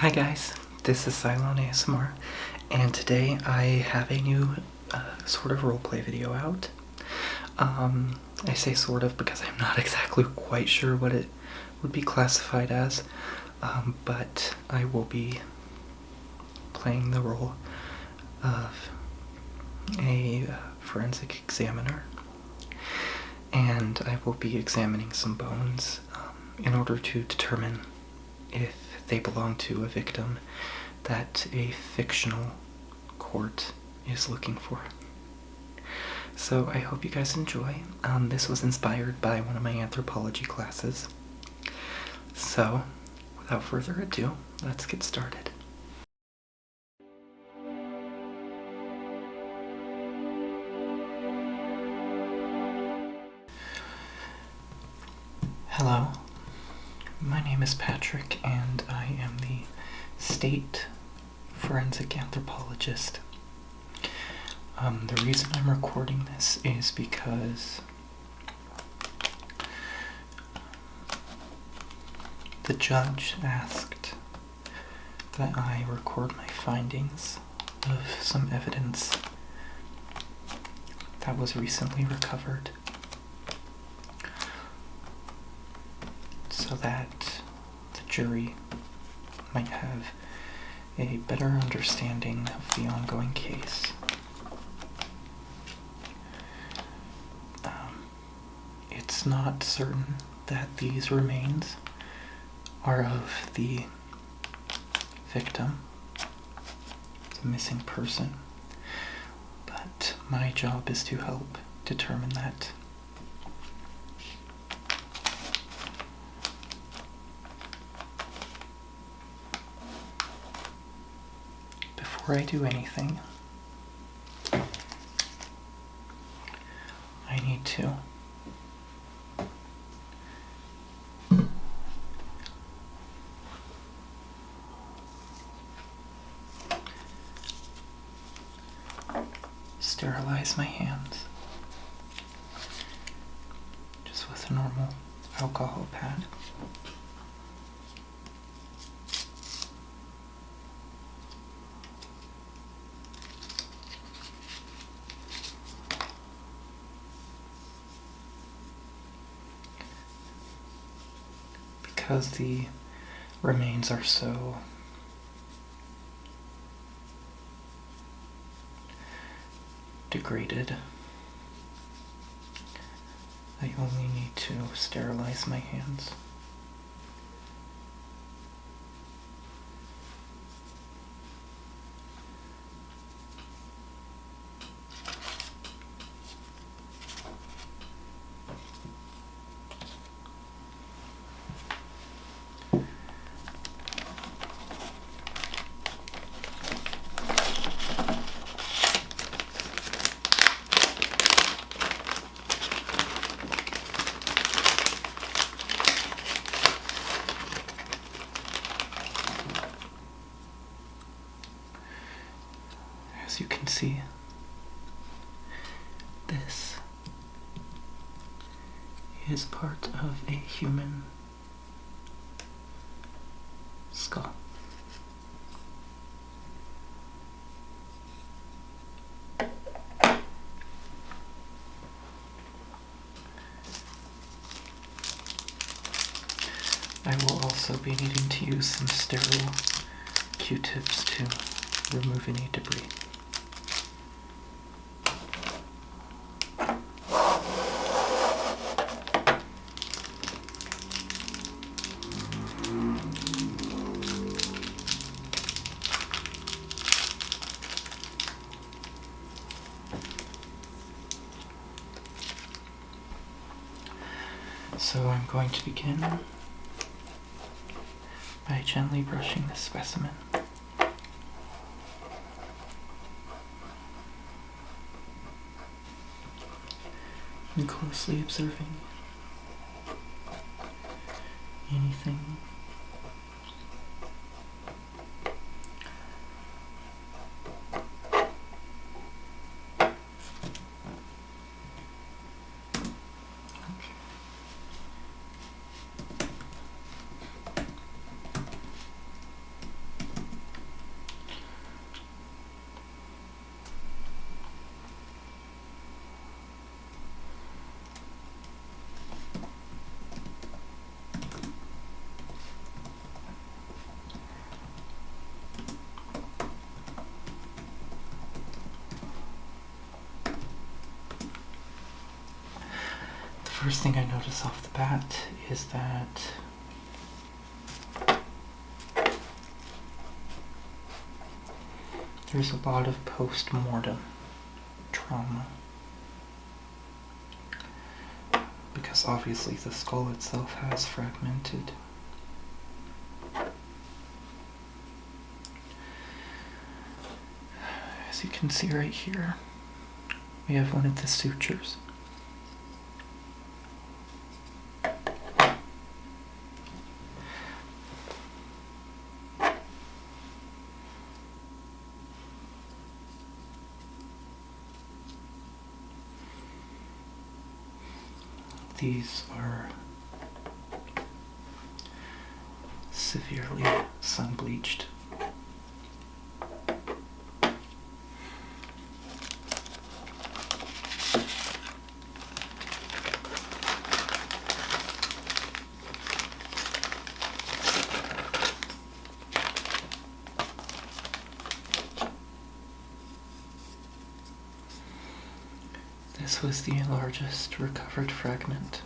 Hi guys, this is Cylon ASMR, and today I have a new sort of roleplay video out. I say sort of because I'm not exactly quite sure what it would be classified as, but I will be playing the role of a forensic examiner, and I will be examining some bones in order to determine if they belong to a victim that a fictional court is looking for. So I hope you guys enjoy. This was inspired by one of my anthropology classes. So, without further ado, let's get started. Hello, my name is Patrick, and I am the state forensic anthropologist. The reason I'm recording this is because the judge asked that I record my findings of some evidence that was recently recovered, so that the jury might have a better understanding of the ongoing case. It's not certain that these remains are of the victim, the missing person, but my job is to help determine that. Before I do anything, I need to sterilize my hands just with a normal alcohol pad. Because the remains are so degraded, I only need to sterilize my hands. As you can see, this is part of a human skull. I will also be needing to use some sterile Q-tips to remove any debris. So I'm going to begin by gently brushing the specimen. And closely observing anything first thing I notice off the bat is that there's a lot of post-mortem trauma. Because obviously the skull itself has fragmented. As you can see right here, we have one of the sutures. These are severely sun-bleached. This was the largest recovered fragment.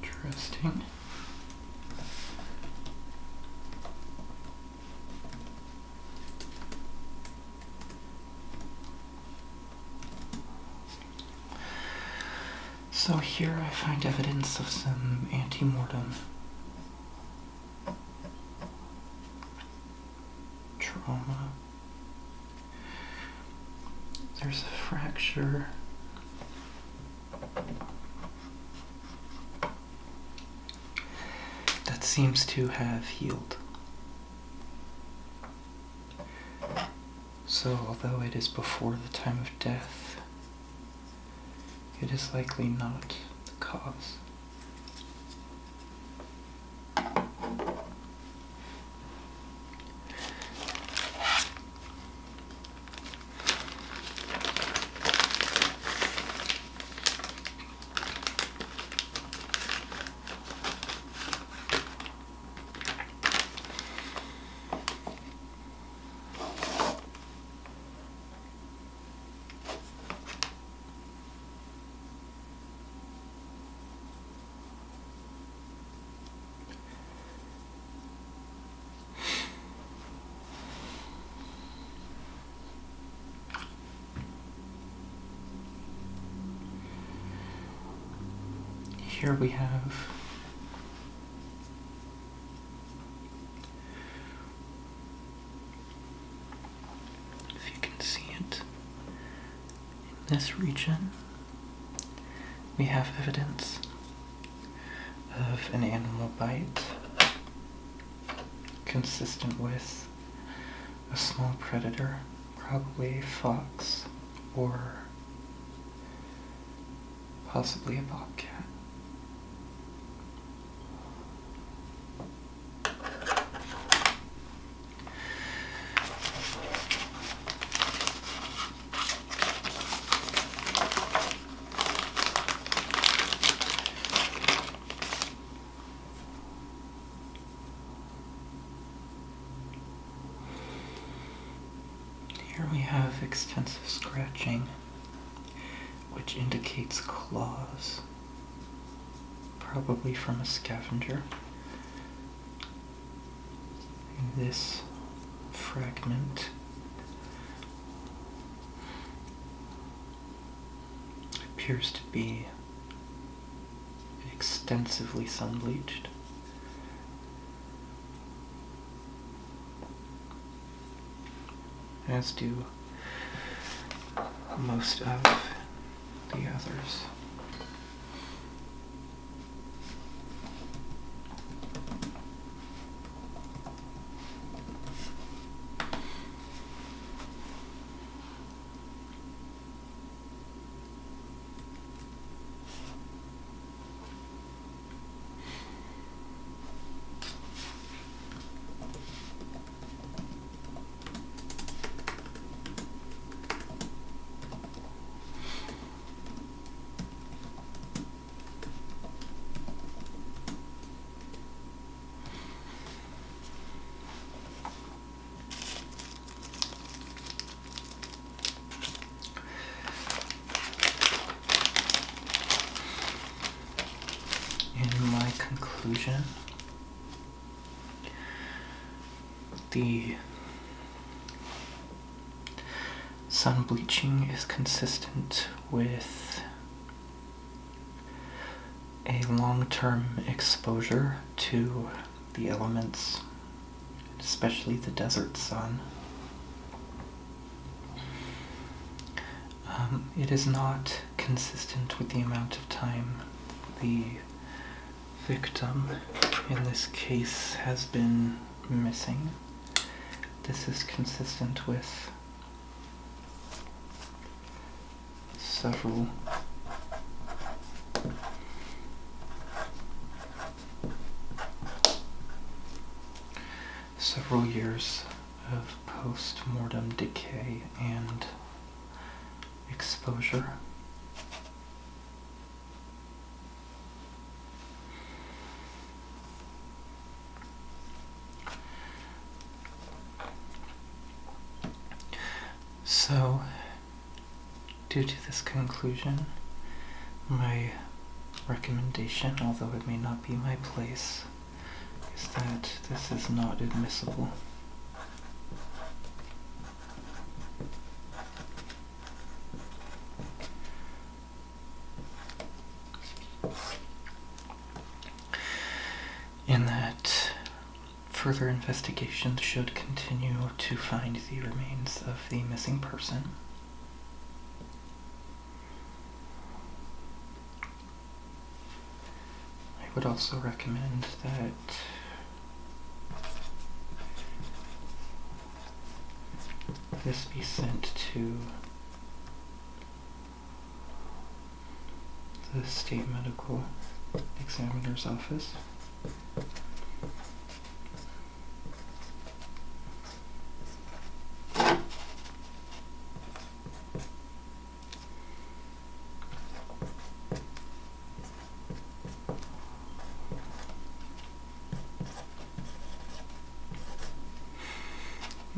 Interesting. So here I find evidence of some ante-mortem trauma. There's a fracture. That seems to have healed. So although it is before the time of death, it is likely not the cause. Here we have if you can see it, in this region we have evidence of an animal bite consistent with a small predator, probably a fox or possibly a bobcat. Here we have extensive scratching, which indicates claws, probably from a scavenger. And this fragment appears to be extensively sun-bleached. As do most of the others. conclusion, the sun bleaching is consistent with a long-term exposure to the elements, especially the desert sun. It is not consistent with the amount of time the victim in this case has been missing. This is consistent with several years of post-mortem decay and exposure. So, due to this conclusion, my recommendation, although it may not be my place, is that this is not admissible. In that further investigation should continue to find the remains of the missing person. I would also recommend that this be sent to the state medical examiner's office.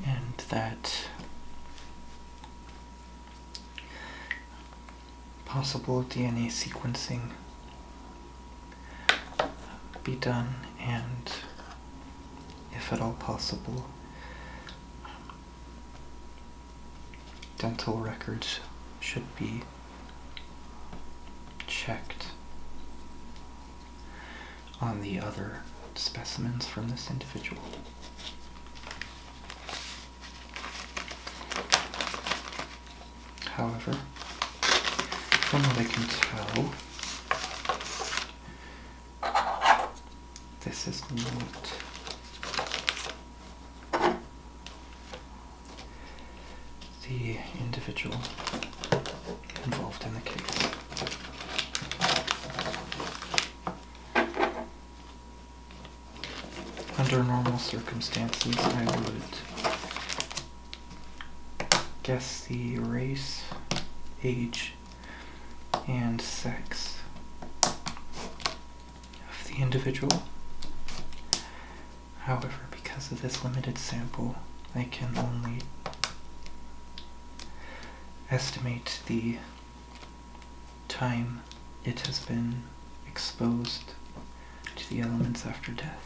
And that possible DNA sequencing be done, and if at all possible, dental records should be checked on the other specimens from this individual. However, from what I can tell, this is not the individual involved in the case. Under normal circumstances, I would guess the race, age, and sex of the individual. However, because of this limited sample, I can only estimate the time it has been exposed to the elements after death.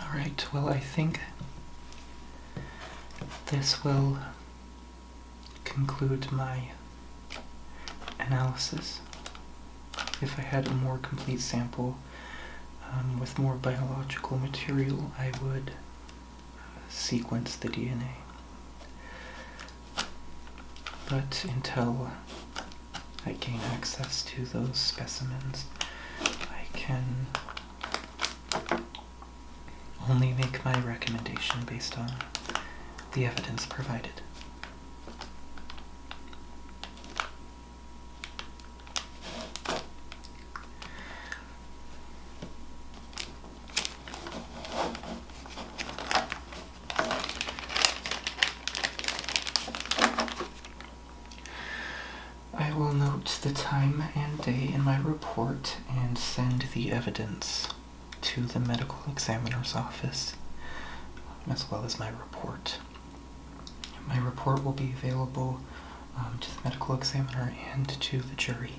Alright, well, I think this will conclude my analysis. If I had a more complete sample with more biological material, I would sequence the DNA. But until I gain access to those specimens, I can only make my recommendation based on the evidence provided. I will note the time and day in my report and send the evidence to the medical examiner's office as well as my report. My report will be available to the medical examiner and to the jury.